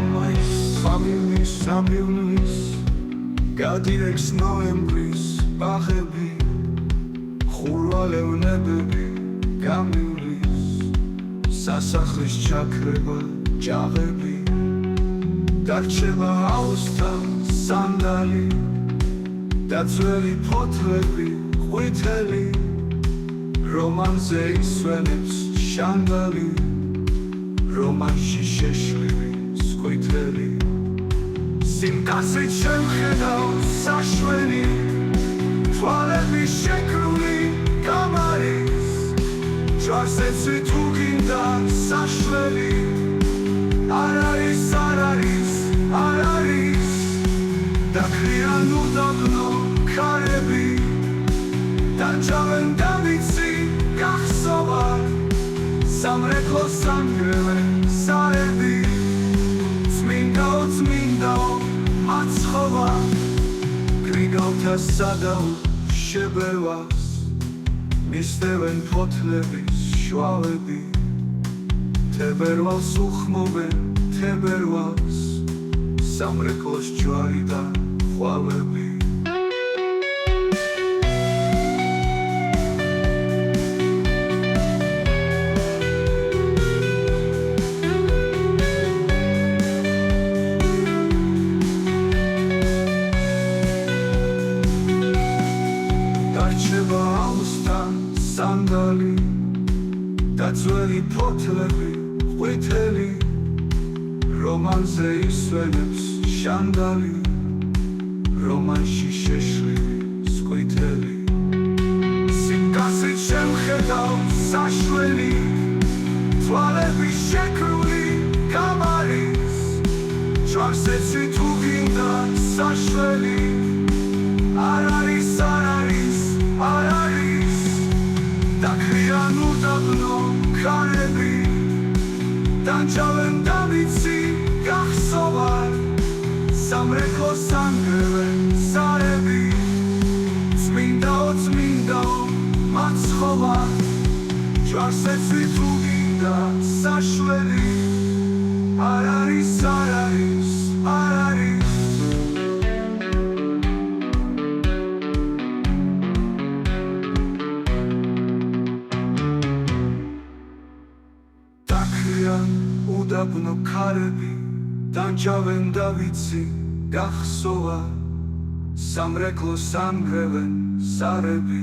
მამაის ფამილიის სამივლის გადირeks ნოემბრის ბაღები ხურვალევნებები გამივლის სასახლის ჩაქრება ჯაღები დარჩება აუსთან სანდალი და ძველი ფოთლები ყვითელი რომანზე ისვენებს შანდალი რომანში შეშლილი სკვითელი სიმკაცრით შემხედავ საშვენი თვალები შეკრული კამარის ჯვარზე თუ გინდა საშველი არ არის და ქრიან უდაბნო ქარები დაჯავენ და ვიცი გახსოვა სამრეკლო სამგრელენ სარები წმინდაო მაცხოვა გრიგალთა სადაო შებევას მისდევენ ფოთლების შვალები თებერვალს უხმობენ თებერვალს სამრეკლოს ჯვარი და ხვალები დარჩება აუსთან სანდალი და ძველი ფოთლები ყვითელი რომანზე ისვენებს შანდალი რომანში შეშლილი სკვითელი სიმკაცრით შემხედავ საშველი თვალები შეკრული კამარის ჯვარზე თუ გინდა საშველი არ არის და ქრიან უდაბნო ქარები დაჯავენ და ვიცი გახსოვა სამრეკლო სამგრელენ სარები წმინდაო მაცხოვა ჯვარზე თუ გინდა საშველი არ არის უდაბნო ქარები დაჯავენ და ვიცი გახსოვა სამრეკლო სამგრელენ სარები